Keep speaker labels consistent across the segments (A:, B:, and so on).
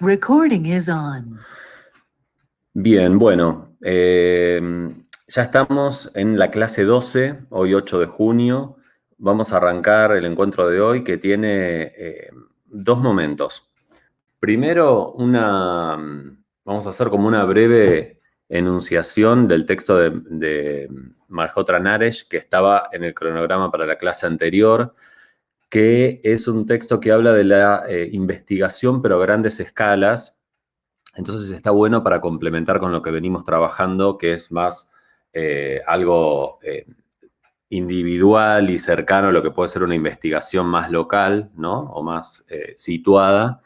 A: Recording is on.
B: Bien, bueno, ya estamos en la clase 12, hoy 8 de junio. Vamos a arrancar el encuentro de hoy que tiene dos momentos. Primero, vamos a hacer como una breve enunciación del texto de Malhotra Naresh que estaba en el cronograma para la clase anterior, que es un texto que habla de la investigación pero a grandes escalas. Entonces está bueno para complementar con lo que venimos trabajando, que es más algo individual y cercano a lo que puede ser una investigación más local, ¿no? O más situada.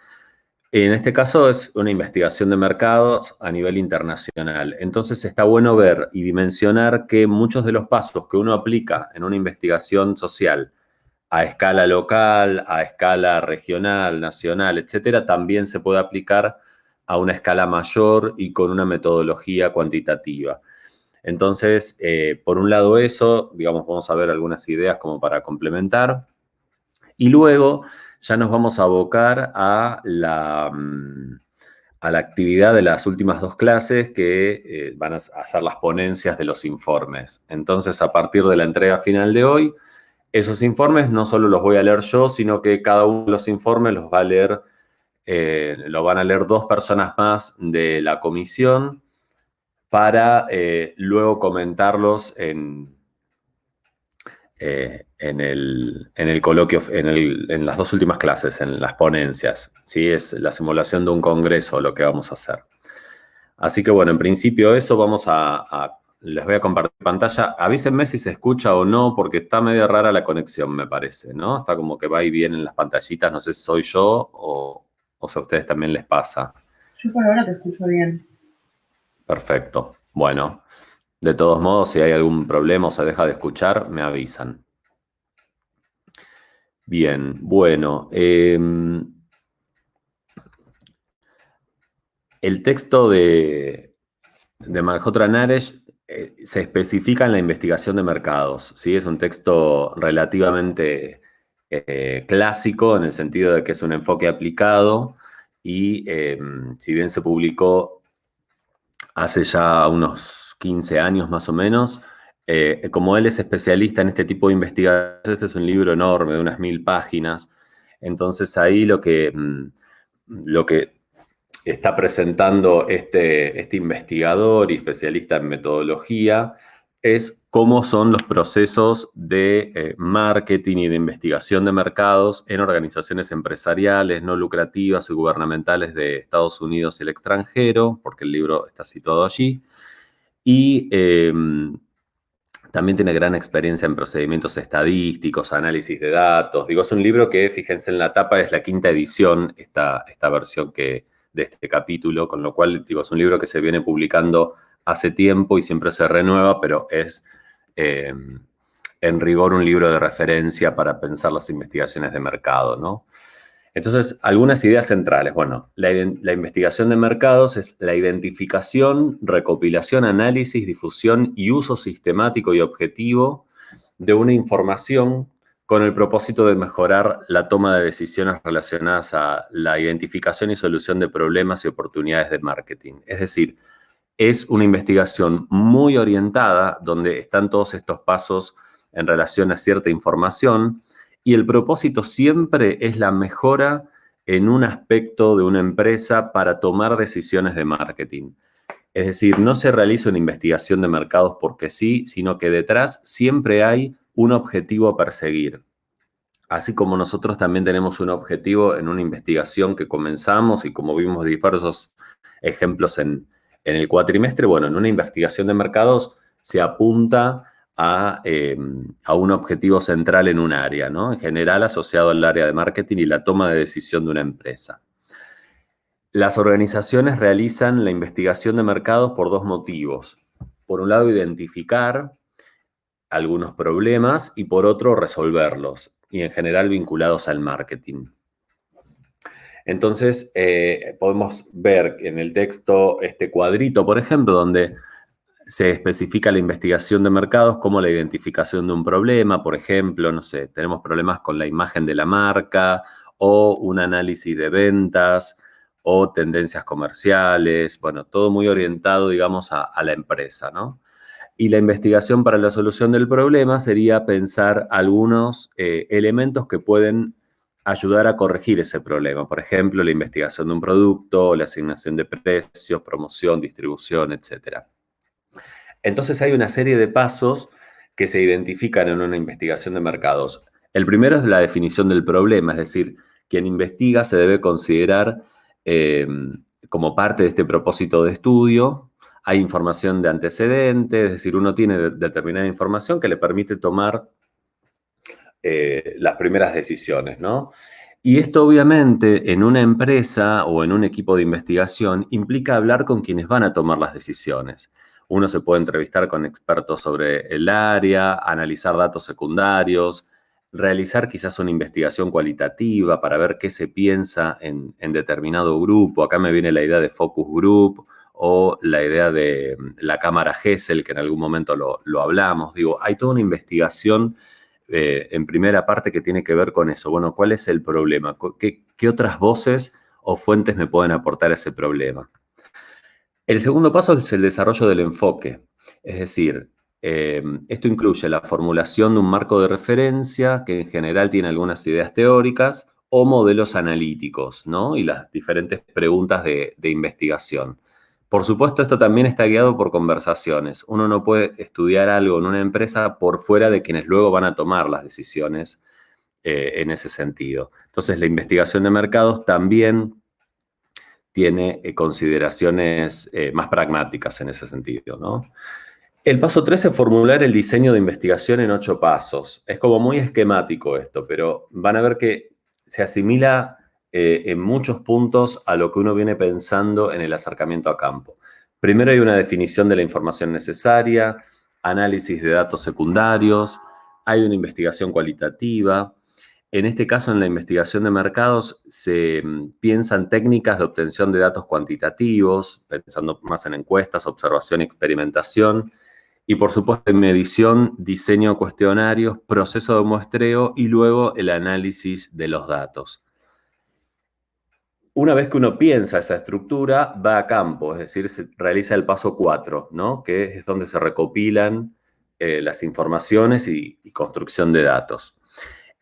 B: En este caso es una investigación de mercados a nivel internacional. Entonces está bueno ver y dimensionar que muchos de los pasos que uno aplica en una investigación social a escala local, a escala regional, nacional, etcétera, también se puede aplicar a una escala mayor y con una metodología cuantitativa. Entonces, por un lado eso, digamos, vamos a ver algunas ideas como para complementar. Y luego ya nos vamos a abocar a la actividad de las últimas dos clases que van a hacer las ponencias de los informes. Entonces, a partir de la entrega final de hoy, esos informes no solo los voy a leer yo, sino que cada uno de los informes los va a leer, lo van a leer dos personas más de la comisión para luego comentarlos en el coloquio, en las dos últimas clases, en las ponencias. ¿Sí? Es la simulación de un congreso lo que vamos a hacer. Así que bueno, en principio eso les voy a compartir pantalla. Avísenme si se escucha o no, porque está medio rara la conexión, me parece, ¿no? Está como que va y viene en las pantallitas. No sé si soy yo o si a ustedes también les pasa.
C: Yo por ahora te escucho bien.
B: Perfecto. Bueno, de todos modos, si hay algún problema o se deja de escuchar, me avisan. Bien, bueno. El texto de Malhotra Naresh se especifica en la investigación de mercados, ¿sí? Es un texto relativamente clásico en el sentido de que es un enfoque aplicado y si bien se publicó hace ya unos 15 años más o menos, como él es especialista en este tipo de investigaciones, este es un libro enorme de unas 1000 páginas, entonces ahí lo que está presentando este investigador y especialista en metodología es cómo son los procesos de marketing y de investigación de mercados en organizaciones empresariales, no lucrativas y gubernamentales de Estados Unidos y el extranjero, porque el libro está situado allí. Y también tiene gran experiencia en procedimientos estadísticos, análisis de datos. Digo, es un libro que, fíjense en la tapa, es la quinta edición, esta versión de este capítulo, con lo cual, digo, es un libro que se viene publicando hace tiempo y siempre se renueva, pero es en rigor un libro de referencia para pensar las investigaciones de mercado, ¿no? Entonces, algunas ideas centrales. Bueno, la investigación de mercados es la identificación, recopilación, análisis, difusión y uso sistemático y objetivo de una información con el propósito de mejorar la toma de decisiones relacionadas a la identificación y solución de problemas y oportunidades de marketing. Es decir, es una investigación muy orientada donde están todos estos pasos en relación a cierta información y el propósito siempre es la mejora en un aspecto de una empresa para tomar decisiones de marketing. Es decir, no se realiza una investigación de mercados porque sí, sino que detrás siempre hay un objetivo a perseguir. Así como nosotros también tenemos un objetivo en una investigación que comenzamos y como vimos diversos ejemplos en el cuatrimestre, bueno, en una investigación de mercados se apunta a un objetivo central en un área, ¿no? En general asociado al área de marketing y la toma de decisión de una empresa. Las organizaciones realizan la investigación de mercados por dos motivos. Por un lado, identificar algunos problemas y por otro, resolverlos, y en general vinculados al marketing. Entonces, podemos ver en el texto este cuadrito, por ejemplo, donde se especifica la investigación de mercados como la identificación de un problema, por ejemplo, no sé, tenemos problemas con la imagen de la marca o un análisis de ventas o tendencias comerciales, bueno, todo muy orientado, digamos, a la empresa, ¿no? Y la investigación para la solución del problema sería pensar algunos elementos que pueden ayudar a corregir ese problema. Por ejemplo, la investigación de un producto, la asignación de precios, promoción, distribución, etc. Entonces hay una serie de pasos que se identifican en una investigación de mercados. El primero es la definición del problema, es decir, quien investiga se debe considerar eh, como parte de este propósito de estudio. Hay información de antecedentes, es decir, uno tiene determinada información que le permite tomar las primeras decisiones, ¿no? Y esto obviamente en una empresa o en un equipo de investigación implica hablar con quienes van a tomar las decisiones. Uno se puede entrevistar con expertos sobre el área, analizar datos secundarios, realizar quizás una investigación cualitativa para ver qué se piensa en determinado grupo. Acá me viene la idea de focus group o la idea de la cámara Gesell, que en algún momento lo hablamos. Digo, hay toda una investigación en primera parte que tiene que ver con eso. Bueno, ¿cuál es el problema? ¿Qué otras voces o fuentes me pueden aportar ese problema? El segundo paso es el desarrollo del enfoque. Es decir, esto incluye la formulación de un marco de referencia que en general tiene algunas ideas teóricas o modelos analíticos, ¿no? Y las diferentes preguntas de investigación. Por supuesto, esto también está guiado por conversaciones. Uno no puede estudiar algo en una empresa por fuera de quienes luego van a tomar las decisiones en ese sentido. Entonces, la investigación de mercados también tiene consideraciones más pragmáticas en ese sentido, ¿no? El paso 3 es formular el diseño de investigación en 8 pasos. Es como muy esquemático esto, pero van a ver que se asimila en muchos puntos a lo que uno viene pensando en el acercamiento a campo. Primero hay una definición de la información necesaria, análisis de datos secundarios, hay una investigación cualitativa. En este caso, en la investigación de mercados, se piensan técnicas de obtención de datos cuantitativos, pensando más en encuestas, observación y experimentación. Y por supuesto, en medición, diseño de cuestionarios, proceso de muestreo y luego el análisis de los datos. Una vez que uno piensa esa estructura, va a campo, es decir, se realiza el paso 4, ¿no? Que es donde se recopilan las informaciones y construcción de datos.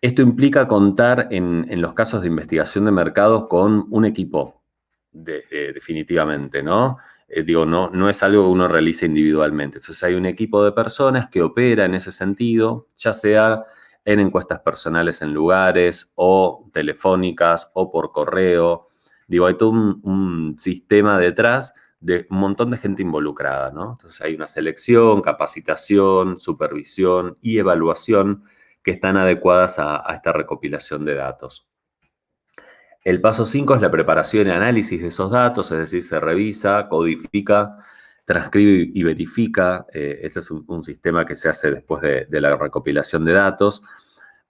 B: Esto implica contar en los casos de investigación de mercados con un equipo, definitivamente, ¿no? Digo, no es algo que uno realice individualmente. Entonces hay un equipo de personas que opera en ese sentido, ya sea en encuestas personales en lugares o telefónicas o por correo. Digo, hay todo un sistema detrás de un montón de gente involucrada, ¿no? Entonces hay una selección, capacitación, supervisión y evaluación que están adecuadas a esta recopilación de datos. El paso 5 es la preparación y análisis de esos datos, es decir, se revisa, codifica, transcribe y verifica. Este es un sistema que se hace después de la recopilación de datos.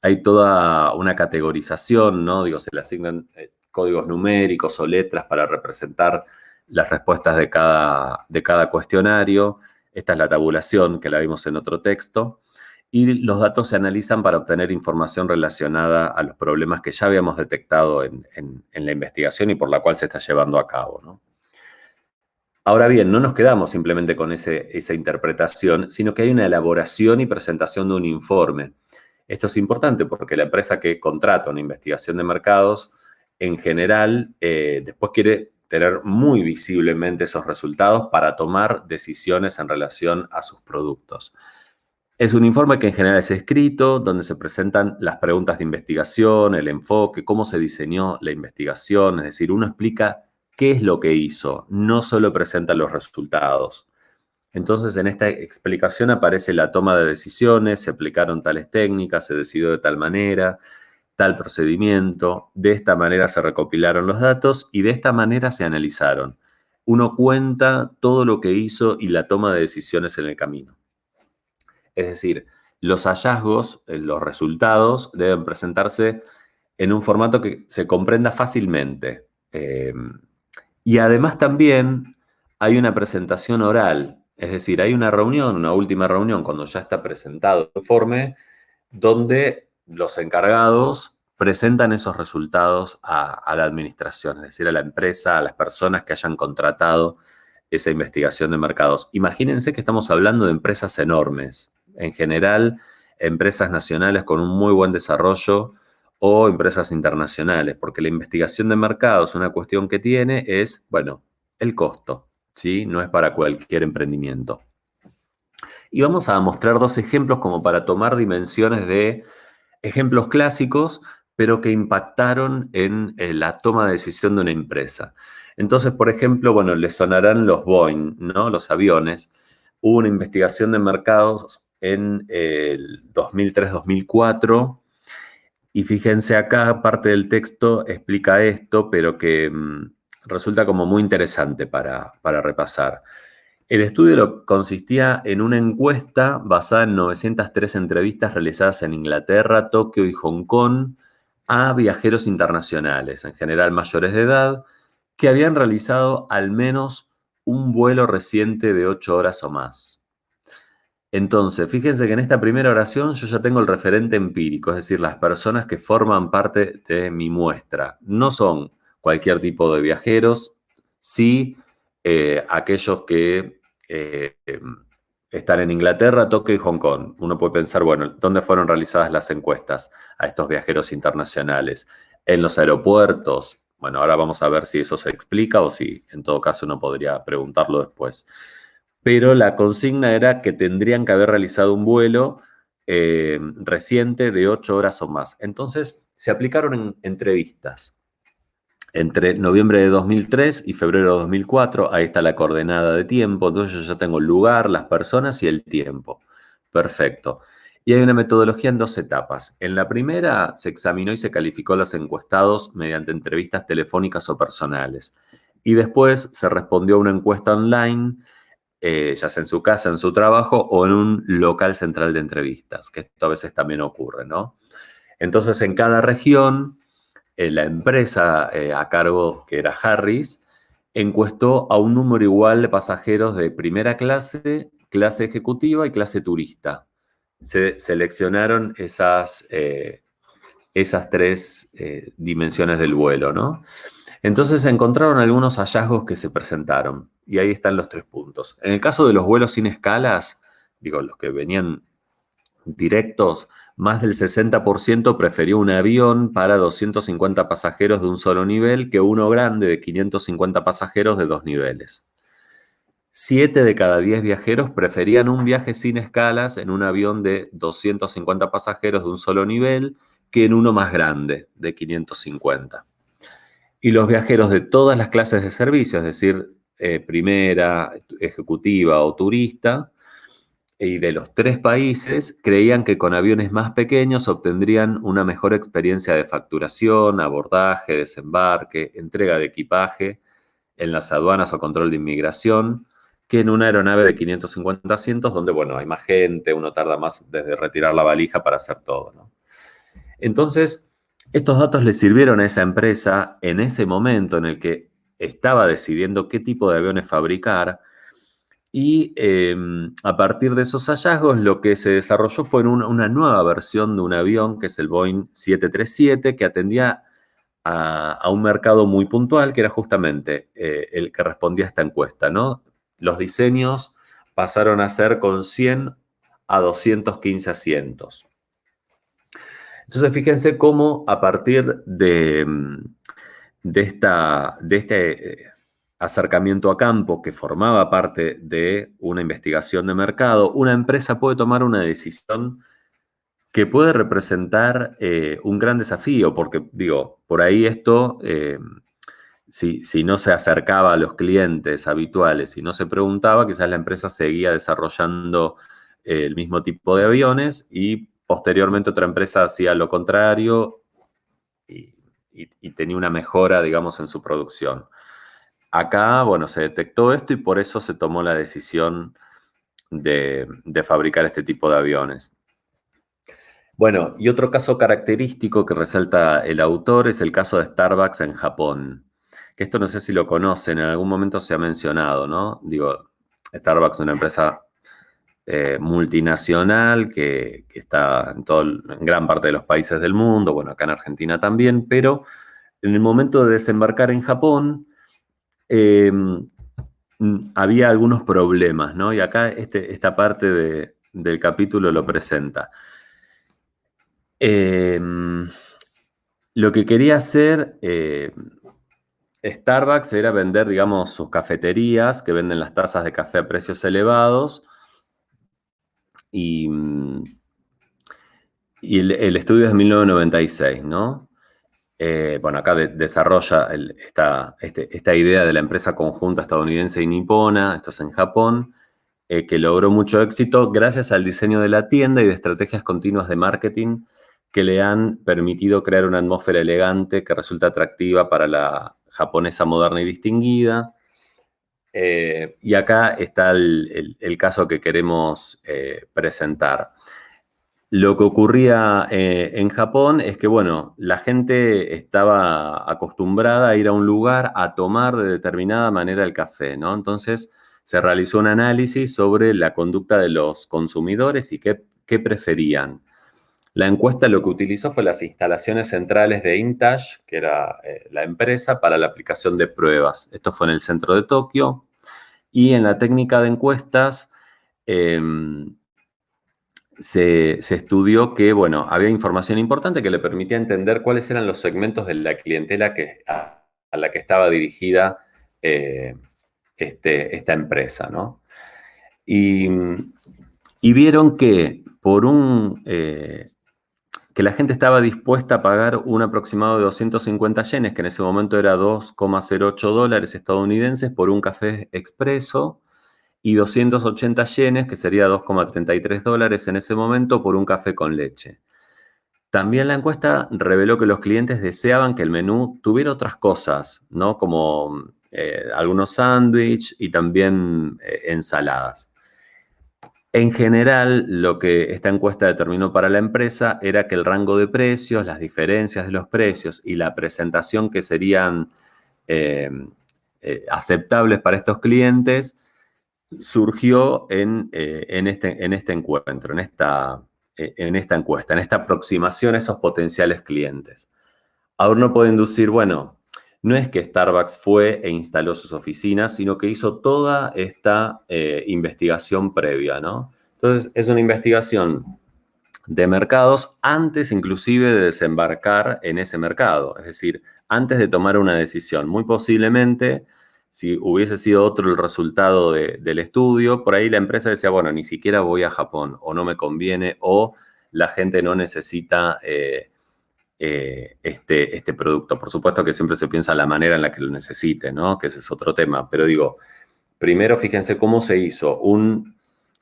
B: Hay toda una categorización, ¿no? Digo, se le asignan códigos numéricos o letras para representar las respuestas de cada cuestionario. Esta es la tabulación que la vimos en otro texto. Y los datos se analizan para obtener información relacionada a los problemas que ya habíamos detectado en la investigación y por la cual se está llevando a cabo, ¿no? Ahora bien, no nos quedamos simplemente con esa interpretación, sino que hay una elaboración y presentación de un informe. Esto es importante porque la empresa que contrata una investigación de mercados, en general, después quiere tener muy visiblemente esos resultados para tomar decisiones en relación a sus productos. Es un informe que en general es escrito, donde se presentan las preguntas de investigación, el enfoque, cómo se diseñó la investigación, es decir, uno explica qué es lo que hizo, no solo presenta los resultados. Entonces, en esta explicación aparece la toma de decisiones, se aplicaron tales técnicas, se decidió de tal manera, tal procedimiento, de esta manera se recopilaron los datos y de esta manera se analizaron. Uno cuenta todo lo que hizo y la toma de decisiones en el camino. Es decir, los hallazgos, los resultados deben presentarse en un formato que se comprenda fácilmente. Y además también hay una presentación oral, es decir, hay una reunión, una última reunión, cuando ya está presentado el informe, donde los encargados presentan esos resultados a la administración, es decir, a la empresa, a las personas que hayan contratado esa investigación de mercados. Imagínense que estamos hablando de empresas enormes, en general, empresas nacionales con un muy buen desarrollo o empresas internacionales, porque la investigación de mercados, una cuestión que tiene es, bueno, el costo, ¿sí? No es para cualquier emprendimiento. Y vamos a mostrar dos ejemplos como para tomar dimensiones de ejemplos clásicos, pero que impactaron en la toma de decisión de una empresa. Entonces, por ejemplo, bueno, les sonarán los Boeing, ¿no? Los aviones. Hubo una investigación de mercados en el 2003-2004 y fíjense acá, parte del texto explica esto, pero que resulta como muy interesante para repasar. El estudio consistía en una encuesta basada en 903 entrevistas realizadas en Inglaterra, Tokio y Hong Kong a viajeros internacionales, en general mayores de edad, que habían realizado al menos un vuelo reciente de 8 horas o más. Entonces, fíjense que en esta primera oración yo ya tengo el referente empírico, es decir, las personas que forman parte de mi muestra. No son cualquier tipo de viajeros, sí aquellos que están en Inglaterra, Tokio y Hong Kong. Uno puede pensar, bueno, ¿dónde fueron realizadas las encuestas a estos viajeros internacionales? En los aeropuertos. Bueno, ahora vamos a ver si eso se explica o si en todo caso uno podría preguntarlo después. Pero la consigna era que tendrían que haber realizado un vuelo reciente de 8 horas o más. Entonces, se aplicaron entrevistas entre noviembre de 2003 y febrero de 2004. Ahí está la coordenada de tiempo. Entonces, yo ya tengo el lugar, las personas y el tiempo. Perfecto. Y hay una metodología en 2 etapas. En la primera, se examinó y se calificó a los encuestados mediante entrevistas telefónicas o personales. Y después se respondió a una encuesta online, ya sea en su casa, en su trabajo o en un local central de entrevistas, que esto a veces también ocurre, ¿no? Entonces, en cada región, la empresa a cargo, que era Harris, encuestó a un número igual de pasajeros de primera clase, clase ejecutiva y clase turista. Se seleccionaron esas 3 dimensiones del vuelo, ¿no? Entonces se encontraron algunos hallazgos que se presentaron, y ahí están los 3 puntos. En el caso de los vuelos sin escalas, digo, los que venían directos, más del 60% prefirió un avión para 250 pasajeros de un solo nivel que uno grande de 550 pasajeros de 2 niveles. 7 de cada 10 viajeros preferían un viaje sin escalas en un avión de 250 pasajeros de un solo nivel que en uno más grande, de 550. Y los viajeros de todas las clases de servicio, es decir, primera, ejecutiva o turista, y de los 3 países, creían que con aviones más pequeños obtendrían una mejor experiencia de facturación, abordaje, desembarque, entrega de equipaje en las aduanas o control de inmigración, que en una aeronave de 550 asientos, donde, bueno, hay más gente, uno tarda más desde retirar la valija para hacer todo, ¿no? Entonces, estos datos le sirvieron a esa empresa en ese momento en el que estaba decidiendo qué tipo de aviones fabricar, y a partir de esos hallazgos lo que se desarrolló fue una nueva versión de un avión que es el Boeing 737, que atendía a un mercado muy puntual, que era justamente el que respondía a esta encuesta, ¿no? Los diseños pasaron a ser con 100 a 215 asientos. Entonces, fíjense cómo a partir de este acercamiento a campo que formaba parte de una investigación de mercado, una empresa puede tomar una decisión que puede representar un gran desafío, porque digo, por ahí esto, si no se acercaba a los clientes habituales y no se preguntaba, quizás la empresa seguía desarrollando el mismo tipo de aviones y posteriormente otra empresa hacía lo contrario y tenía una mejora, digamos, en su producción. Acá, bueno, se detectó esto y por eso se tomó la decisión de fabricar este tipo de aviones. Bueno, y otro caso característico que resalta el autor es el caso de Starbucks en Japón. Que esto no sé si lo conocen, en algún momento se ha mencionado, ¿no? Digo, Starbucks es una empresa multinacional que está en gran parte de los países del mundo, bueno, acá en Argentina también, pero en el momento de desembarcar en Japón, eh, había algunos problemas, ¿no? Y acá esta parte del capítulo lo presenta. Eh, lo que quería hacer Starbucks era vender, digamos, sus cafeterías que venden las tazas de café a precios elevados y, el estudio es de 1996, ¿no? Bueno, acá desarrolla esta idea de la empresa conjunta estadounidense y nipona, esto es en Japón, que logró mucho éxito gracias al diseño de la tienda y de estrategias continuas de marketing que le han permitido crear una atmósfera elegante que resulta atractiva para la japonesa moderna y distinguida. Y acá está el caso que queremos presentar. Lo que ocurría en Japón es que, bueno, la gente estaba acostumbrada a ir a un lugar a tomar de determinada manera el café, ¿no? Entonces se realizó un análisis sobre la conducta de los consumidores y qué preferían. La encuesta lo que utilizó fue las instalaciones centrales de Intage, que era la empresa para la aplicación de pruebas. Esto fue en el centro de Tokio. Y en la técnica de encuestas, eh, se estudió que, bueno, había información importante que le permitía entender cuáles eran los segmentos de la clientela a la que estaba dirigida eh, esta empresa, ¿no? Y, y vieron que que la gente estaba dispuesta a pagar un aproximado de 250 yenes, que en ese momento era 2,08 dólares estadounidenses, por un café expreso, y 280 yenes, que sería 2,33 dólares en ese momento, por un café con leche. También la encuesta reveló que los clientes deseaban que el menú tuviera otras cosas, ¿no? Como algunos sándwiches y también ensaladas. En general, lo que esta encuesta determinó para la empresa era que el rango de precios, las diferencias de los precios y la presentación que serían eh, aceptables para estos clientes surgió en este encuentro, en esta encuesta, en esta aproximación a esos potenciales clientes. Ahora uno puede inducir, bueno, no es que Starbucks fue e instaló sus oficinas, sino que hizo toda esta investigación previa, ¿no? Entonces, es una investigación de mercados antes inclusive de desembarcar en ese mercado, es decir, antes de tomar una decisión. Muy posiblemente, si hubiese sido otro el resultado del estudio, por ahí la empresa decía, bueno, ni siquiera voy a Japón, o no me conviene, o la gente no necesita este producto. Por supuesto que siempre se piensa la manera en la que lo necesite, ¿no? Que ese es otro tema. Pero digo, primero fíjense cómo se hizo un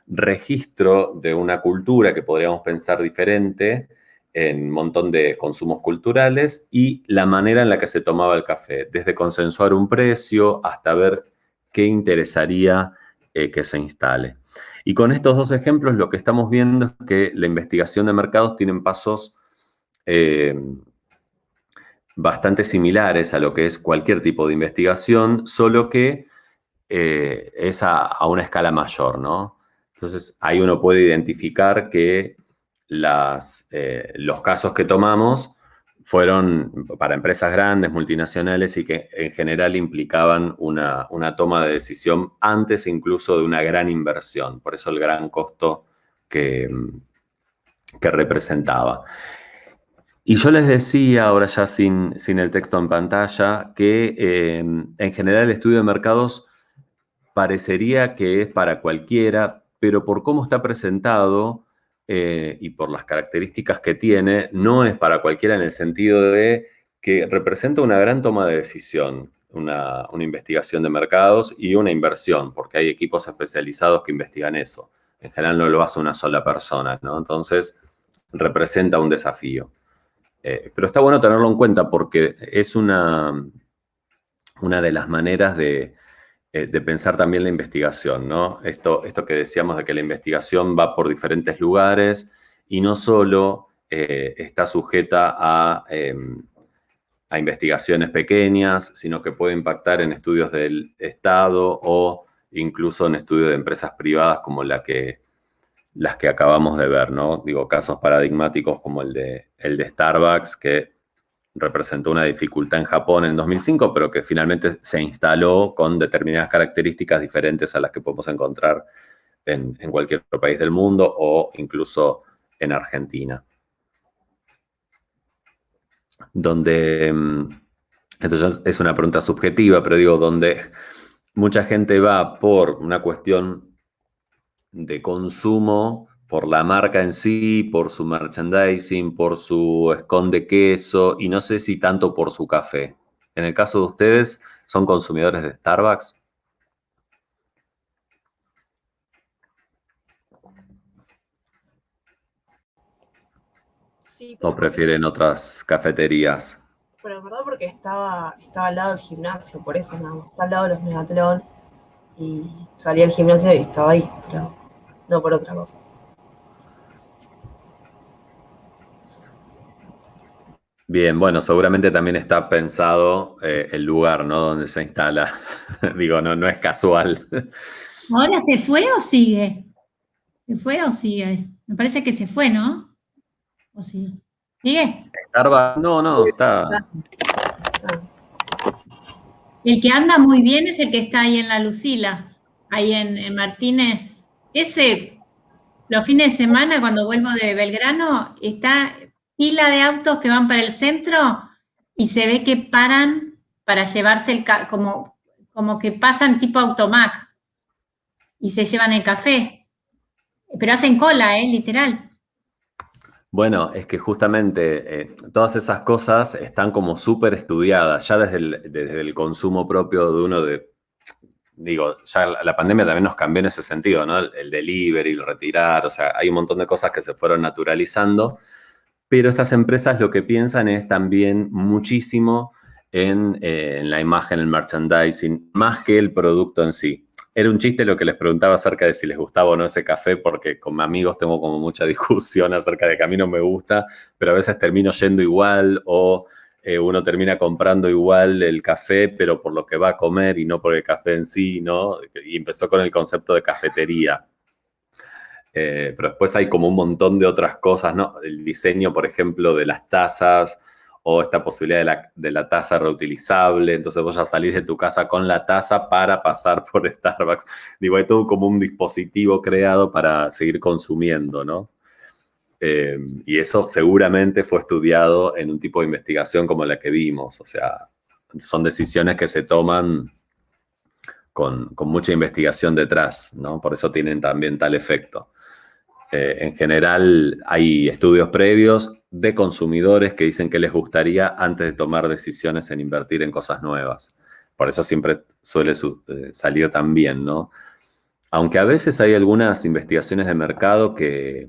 B: registro de una cultura que podríamos pensar diferente en un montón de consumos culturales y la manera en la que se tomaba el café, desde consensuar un precio hasta ver qué interesaría que se instale. Y con estos dos ejemplos lo que estamos viendo es que la investigación de mercados tiene pasos eh, bastante similares a lo que es cualquier tipo de investigación, solo que es a una escala mayor, ¿no? Entonces, ahí uno puede identificar que los casos que tomamos fueron para empresas grandes, multinacionales, y que en general implicaban una toma de decisión antes incluso de una gran inversión. Por eso el gran costo que representaba. Y yo les decía, ahora ya sin el texto en pantalla, que en general el estudio de mercados parecería que es para cualquiera, pero por cómo está presentado y por las características que tiene, no es para cualquiera en el sentido de que representa una gran toma de decisión, una investigación de mercados y una inversión, porque hay equipos especializados que investigan eso. En general no lo hace una sola persona, ¿no? Entonces representa un desafío. Pero está bueno tenerlo en cuenta porque es una de las maneras de pensar también la investigación, ¿no? Esto que decíamos de que la investigación va por diferentes lugares y no solo está sujeta a investigaciones pequeñas, sino que puede impactar en estudios del Estado o incluso en estudios de empresas privadas como la que las que acabamos de ver, ¿no? Digo, casos paradigmáticos como el de Starbucks, que representó una dificultad en Japón en 2005, pero que finalmente se instaló con determinadas características diferentes a las que podemos encontrar en cualquier otro país del mundo o incluso en Argentina. Donde, entonces es una pregunta subjetiva, pero digo, donde mucha gente va por una cuestión de consumo, por la marca en sí, por su merchandising, por su esconde queso, y no sé si tanto por su café. En el caso de ustedes, ¿son consumidores de Starbucks
A: Sí,
B: o
A: pero
B: prefieren otras cafeterías?
A: pero en verdad porque estaba al lado del gimnasio, por eso nada más. Está al lado de los Megatlón y salí al gimnasio y estaba ahí, pero no por otra cosa.
B: Bien, bueno, seguramente también está pensado el lugar, ¿no? Donde se instala. Digo, no es casual.
D: ¿Ahora se fue o sigue? ¿Se fue o sigue? Me parece que se fue, ¿no? ¿O sigue? ¿Sigue?
B: Starbucks, no, está.
A: Ah,
D: El que anda muy bien es el que está ahí en la Lucila, ahí en Martínez. Ese, los fines de semana, cuando vuelvo de Belgrano, está pila de autos que van para el centro y se ve que paran para llevarse como que pasan tipo automac y se llevan el café. Pero hacen cola, literal.
B: Bueno, es que justamente todas esas cosas están como súper estudiadas, ya desde el consumo propio de uno de, digo, ya la pandemia también nos cambió en ese sentido, ¿no? El delivery, el retirar, o sea, hay un montón de cosas que se fueron naturalizando, pero estas empresas lo que piensan es también muchísimo en la imagen, el merchandising, más que el producto en sí. Era un chiste lo que les preguntaba acerca de si les gustaba o no ese café, porque con amigos tengo como mucha discusión acerca de que a mí no me gusta, pero a veces termino yendo igual o uno termina comprando igual el café, pero por lo que va a comer y no por el café en sí, ¿no? Y empezó con el concepto de cafetería. Pero después hay como un montón de otras cosas, ¿no? El diseño, por ejemplo, de las tazas o esta posibilidad de la taza reutilizable. Entonces vos ya salís de tu casa con la taza para pasar por Starbucks. Digo, hay todo como un dispositivo creado para seguir consumiendo, ¿no? Y eso seguramente fue estudiado en un tipo de investigación como la que vimos. O sea, son decisiones que se toman con mucha investigación detrás, ¿no? Por eso tienen también tal efecto. En general hay estudios previos de consumidores que dicen que les gustaría antes de tomar decisiones en invertir en cosas nuevas. Por eso siempre suele salir tan bien, ¿no? Aunque a veces hay algunas investigaciones de mercado que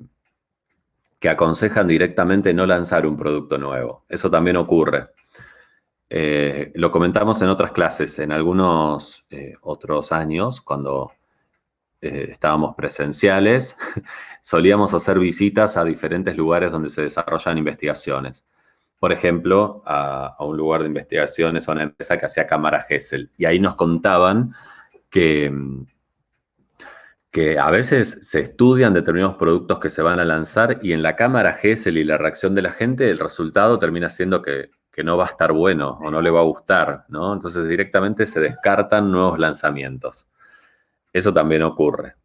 B: aconsejan directamente no lanzar un producto nuevo. Eso también ocurre. Lo comentamos en otras clases, en algunos otros años, cuando estábamos presenciales, solíamos hacer visitas a diferentes lugares donde se desarrollan investigaciones. Por ejemplo, a un lugar de investigaciones, a una empresa que hacía cámara Gesell. Y ahí nos contaban que a veces se estudian determinados productos que se van a lanzar y en la cámara Gesell y la reacción de la gente, el resultado termina siendo que no va a estar bueno o no le va a gustar, ¿no? Entonces directamente se descartan nuevos lanzamientos. Eso también ocurre.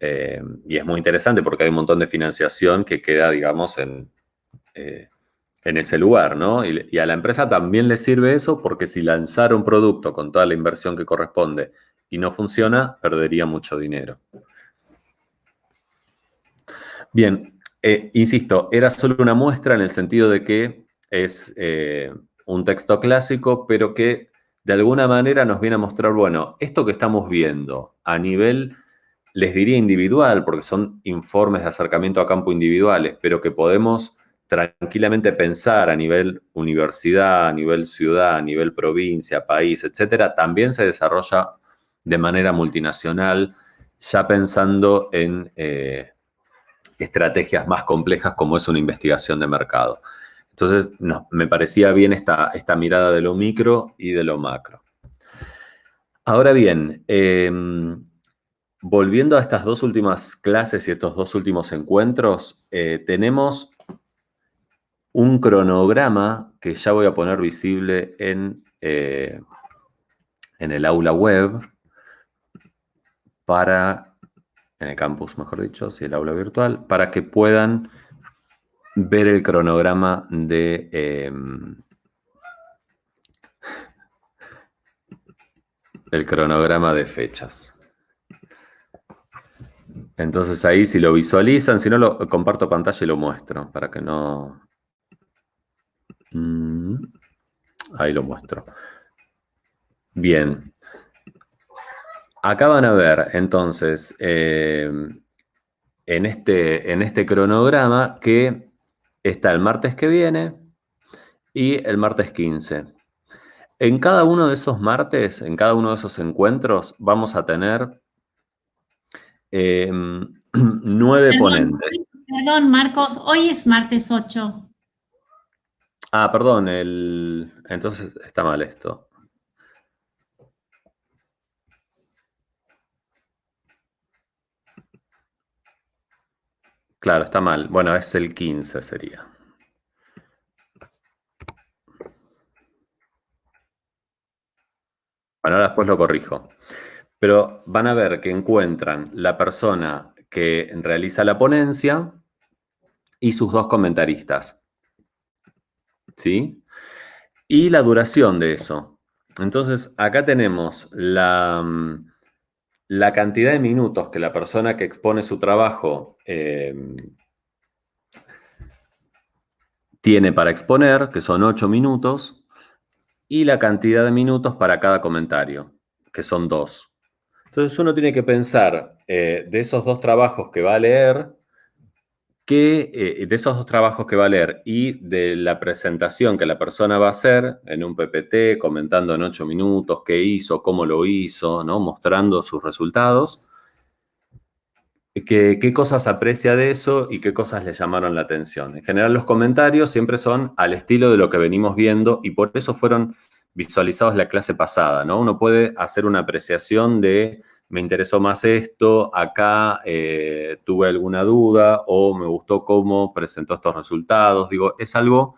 B: Y es muy interesante porque hay un montón de financiación que queda, digamos, en ese lugar, ¿no? Y a la empresa también le sirve eso porque si lanzara un producto con toda la inversión que corresponde y no funciona, perdería mucho dinero. Bien, insisto, era solo una muestra en el sentido de que es un texto clásico, pero que de alguna manera nos viene a mostrar, bueno, esto que estamos viendo a nivel, les diría individual, porque son informes de acercamiento a campo individuales, pero que podemos tranquilamente pensar a nivel universidad, a nivel ciudad, a nivel provincia, país, etcétera, también se desarrolla de manera multinacional, ya pensando en estrategias más complejas como es una investigación de mercado. Entonces, me parecía bien esta mirada de lo micro y de lo macro. Ahora bien, volviendo a estas dos últimas clases y estos dos últimos encuentros, tenemos un cronograma que ya voy a poner visible en el aula web en el campus, mejor dicho, sí, el aula virtual, para que puedan ver el cronograma de fechas. Entonces ahí si lo visualizan, si no lo comparto pantalla y lo muestro, para que no... Ahí lo muestro. Bien. Acá van a ver, entonces, en este cronograma que está el martes que viene y el martes 15. En cada uno de esos martes, en cada uno de esos encuentros, vamos a tener 9 ponentes.
D: Perdón, Marcos, hoy es martes 8.
B: Ah, perdón, entonces está mal esto. Claro, está mal. Bueno, es el 15 sería. Bueno, ahora después lo corrijo. Pero van a ver que encuentran la persona que realiza la ponencia y sus 2 comentaristas. ¿Sí? Y la duración de eso. Entonces, acá tenemos la cantidad de minutos que la persona que expone su trabajo tiene para exponer, que son 8 minutos, y la cantidad de minutos para cada comentario, que son 2. Entonces uno tiene que pensar de esos 2 trabajos que va a leer, de esos 2 trabajos que va a leer y de la presentación que la persona va a hacer en un PPT, comentando en 8 minutos qué hizo, cómo lo hizo, ¿no? Mostrando sus resultados, qué cosas aprecia de eso y qué cosas le llamaron la atención. En general los comentarios siempre son al estilo de lo que venimos viendo y por eso fueron visualizados la clase pasada, ¿no? Uno puede hacer una apreciación de me interesó más esto, acá tuve alguna duda o me gustó cómo presentó estos resultados. Digo, es algo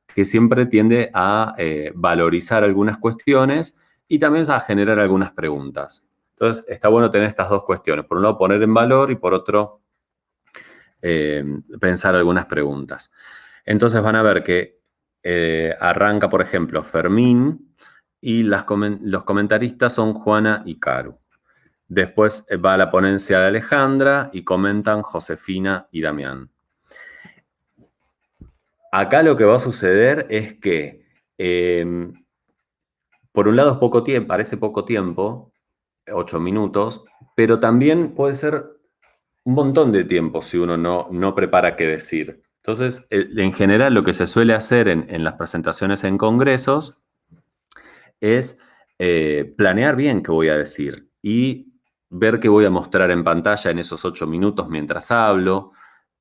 B: que siempre tiende a valorizar algunas cuestiones y también a generar algunas preguntas. Entonces, está bueno tener estas 2 cuestiones. Por un lado, poner en valor y por otro, pensar algunas preguntas. Entonces, van a ver que arranca, por ejemplo, Fermín y los comentaristas son Juana y Caru. Después va a la ponencia de Alejandra y comentan Josefina y Damián. Acá lo que va a suceder es que, por un lado es poco tiempo, parece poco tiempo, 8 minutos, pero también puede ser un montón de tiempo si uno no prepara qué decir. Entonces, en general, lo que se suele hacer en las presentaciones en congresos es planear bien qué voy a decir y ver qué voy a mostrar en pantalla en esos 8 minutos mientras hablo,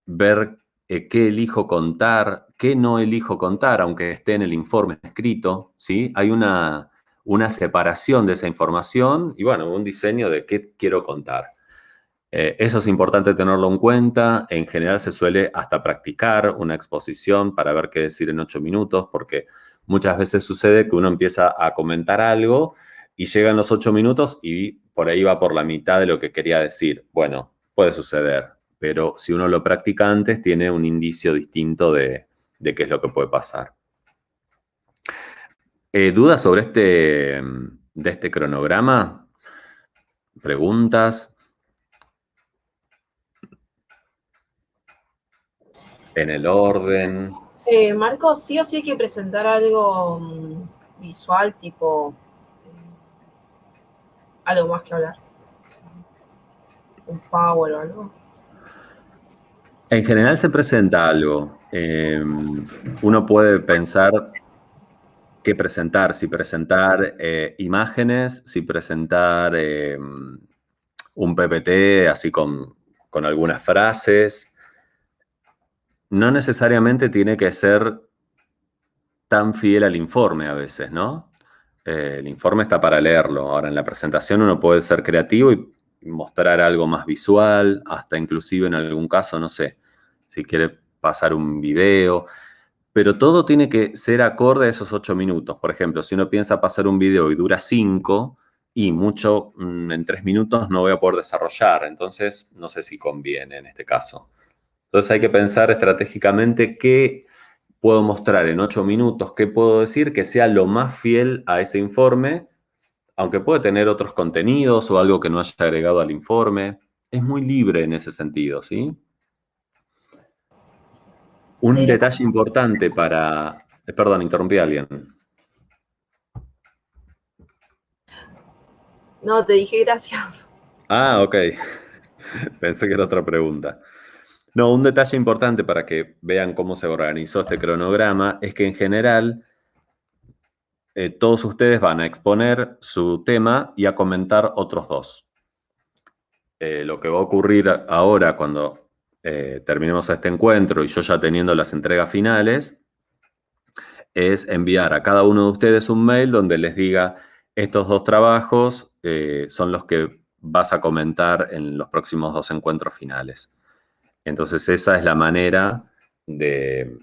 B: ver qué elijo contar, qué no elijo contar, aunque esté en el informe escrito, ¿sí? Hay una separación de esa información y, bueno, un diseño de qué quiero contar. Eso es importante tenerlo en cuenta. En general se suele hasta practicar una exposición para ver qué decir en 8 minutos, porque muchas veces sucede que uno empieza a comentar algo y llegan los 8 minutos y por ahí va por la mitad de lo que quería decir. Bueno, puede suceder, pero si uno lo practica antes, tiene un indicio distinto de qué es lo que puede pasar. ¿Dudas sobre este cronograma? ¿Preguntas? En el orden.
A: Marcos, sí o sí hay que presentar algo visual, tipo algo más que hablar. Un power o algo.
B: En general se presenta algo. Uno puede pensar qué presentar, si presentar imágenes, si presentar un PPT así con algunas frases. No necesariamente tiene que ser tan fiel al informe a veces, ¿no? El informe está para leerlo. Ahora, en la presentación uno puede ser creativo y mostrar algo más visual, hasta inclusive en algún caso, no sé, si quiere pasar un video, pero todo tiene que ser acorde a esos 8 minutos. Por ejemplo, si uno piensa pasar un video y dura 5, y mucho en 3 minutos no voy a poder desarrollar, entonces no sé si conviene en este caso. Entonces hay que pensar estratégicamente qué puedo mostrar en 8 minutos, qué puedo decir que sea lo más fiel a ese informe, aunque puede tener otros contenidos o algo que no haya agregado al informe. Es muy libre en ese sentido, ¿sí? Un detalle importante para... Perdón, interrumpí a alguien.
A: No, te dije gracias.
B: Ah, ok. Pensé que era otra pregunta. No, un detalle importante para que vean cómo se organizó este cronograma es que en general todos ustedes van a exponer su tema y a comentar otros 2. Lo que va a ocurrir ahora cuando terminemos este encuentro y yo ya teniendo las entregas finales es enviar a cada uno de ustedes un mail donde les diga estos 2 trabajos son los que vas a comentar en los próximos 2 encuentros finales. Entonces esa es la manera de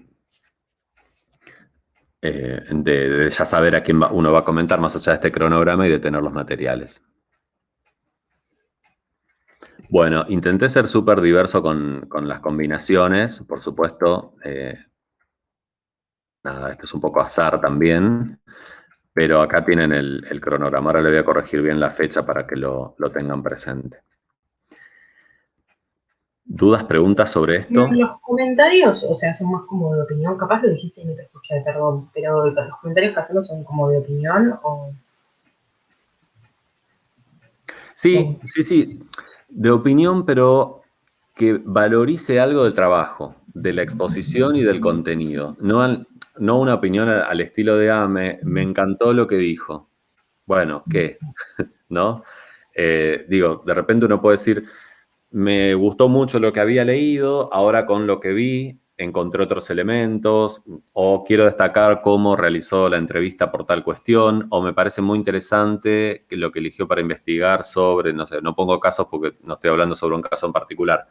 B: ya saber a quién uno va a comentar más allá de este cronograma y de tener los materiales. Bueno, intenté ser súper diverso con las combinaciones, por supuesto. Nada, esto es un poco azar también, pero acá tienen el cronograma. Ahora le voy a corregir bien la fecha para que lo tengan presente. ¿Dudas, preguntas sobre esto?
C: Los comentarios, o sea, son más como de opinión. Capaz lo dijiste y no te escuché, perdón. Pero los comentarios que hacemos son como de opinión o...
B: Sí, sí. De opinión, pero que valorice algo del trabajo, de la exposición y del contenido. No una opinión al estilo de, me encantó lo que dijo. Bueno, ¿qué? ¿No? Digo, de repente uno puede decir, me gustó mucho lo que había leído, ahora con lo que vi encontré otros elementos, o quiero destacar cómo realizó la entrevista por tal cuestión, o me parece muy interesante lo que eligió para investigar sobre, no sé, no pongo casos porque no estoy hablando sobre un caso en particular,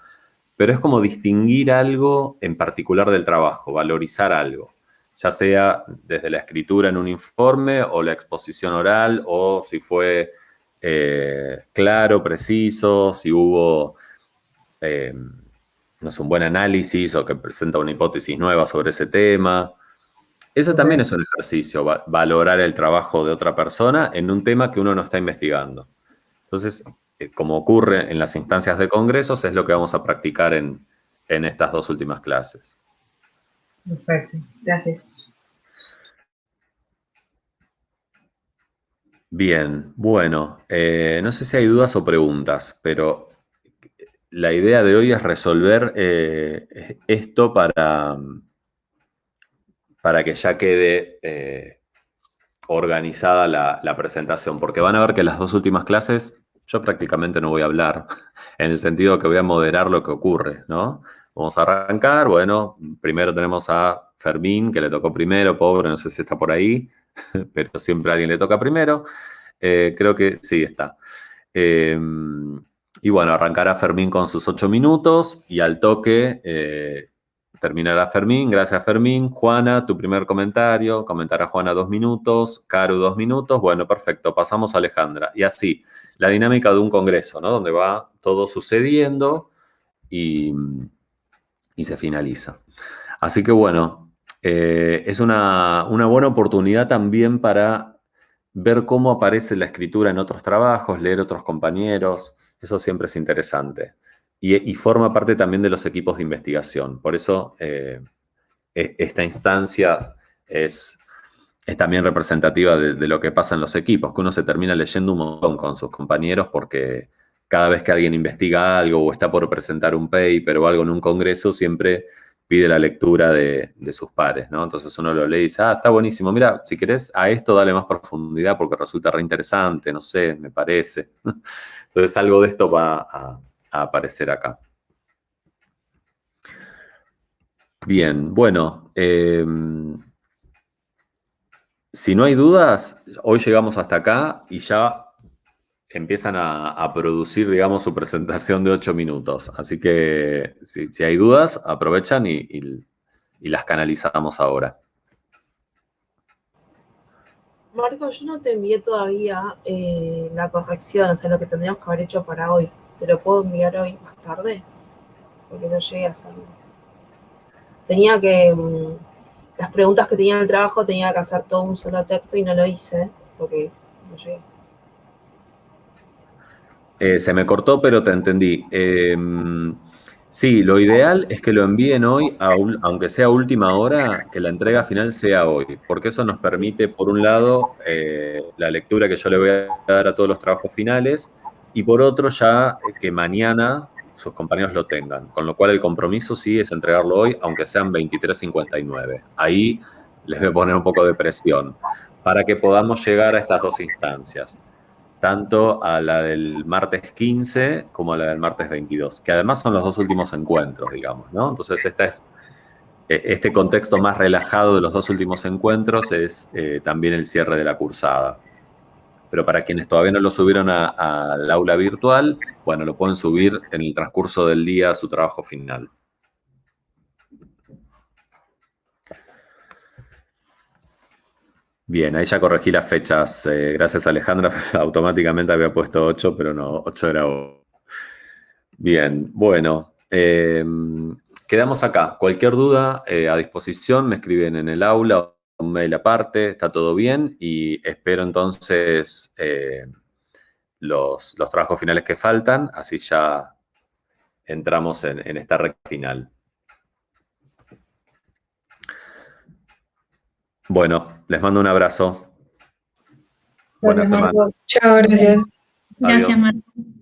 B: pero es como distinguir algo en particular del trabajo, valorizar algo, ya sea desde la escritura en un informe o la exposición oral, o si fue claro, preciso, si hubo no sé, un buen análisis o que presenta una hipótesis nueva sobre ese tema. Eso también es un ejercicio, valorar el trabajo de otra persona en un tema que uno no está investigando. Entonces, como ocurre en las instancias de congresos, es lo que vamos a practicar en estas 2 últimas clases.
C: Perfecto, gracias.
B: Bien, bueno, no sé si hay dudas o preguntas, pero la idea de hoy es resolver esto para que ya quede organizada la presentación, porque van a ver que las 2 últimas clases yo prácticamente no voy a hablar, en el sentido que voy a moderar lo que ocurre, ¿no? Vamos a arrancar, bueno, primero tenemos a Fermín, que le tocó primero, pobre, no sé si está por ahí, pero siempre a alguien le toca primero. Creo que sí está. Y bueno, arrancará Fermín con sus 8 minutos y al toque terminará Fermín. Gracias, Fermín. Juana, tu primer comentario. Comentará Juana 2 minutos. Caru 2 minutos. Bueno, perfecto. Pasamos a Alejandra. Y así, la dinámica de un congreso, ¿no? Donde va todo sucediendo y se finaliza. Así que bueno, es una buena oportunidad también para ver cómo aparece la escritura en otros trabajos, leer otros compañeros, eso siempre es interesante. Y forma parte también de los equipos de investigación. Por eso esta instancia es también representativa de lo que pasa en los equipos, que uno se termina leyendo un montón con sus compañeros porque cada vez que alguien investiga algo o está por presentar un paper o algo en un congreso, siempre pide la lectura de sus pares, ¿no? Entonces uno lo lee y dice, está buenísimo, mira, si querés a esto dale más profundidad porque resulta re interesante, no sé, me parece. Entonces algo de esto va a aparecer acá. Bien, bueno, si no hay dudas, hoy llegamos hasta acá y ya empiezan a producir, digamos, su presentación de 8 minutos. Así que si hay dudas, aprovechan y las canalizamos ahora.
A: Marco, yo no te envié todavía la corrección, o sea, lo que tendríamos que haber hecho para hoy. ¿Te lo puedo enviar hoy más tarde? Porque no llegué a hacerlo. Tenía que... las preguntas que tenía en el trabajo tenía que hacer todo un solo texto y no lo hice, porque no llegué.
B: Se me cortó, pero te entendí. Sí, lo ideal es que lo envíen hoy, aunque sea última hora, que la entrega final sea hoy, porque eso nos permite, por un lado, la lectura que yo le voy a dar a todos los trabajos finales, y por otro, ya que mañana sus compañeros lo tengan. Con lo cual, el compromiso sí es entregarlo hoy, aunque sean 23:59. Ahí les voy a poner un poco de presión, para que podamos llegar a estas dos instancias, tanto a la del martes 15 como a la del martes 22, que además son los dos últimos encuentros, digamos, ¿no? Entonces, este contexto más relajado de los dos últimos encuentros es también el cierre de la cursada. Pero para quienes todavía no lo subieron al aula virtual, bueno, lo pueden subir en el transcurso del día a su trabajo final. Bien, ahí ya corregí las fechas. Gracias, Alejandra. Automáticamente había puesto 8, pero no, 8 era 8. Bien, bueno. Quedamos acá. Cualquier duda a disposición, me escriben en el aula, un mail aparte, está todo bien. Y espero entonces los trabajos finales que faltan, así ya entramos en esta recta final. Bueno, les mando un abrazo. Buena semana.
C: Chao, gracias.
D: Gracias,
B: Adiós.
D: Marco.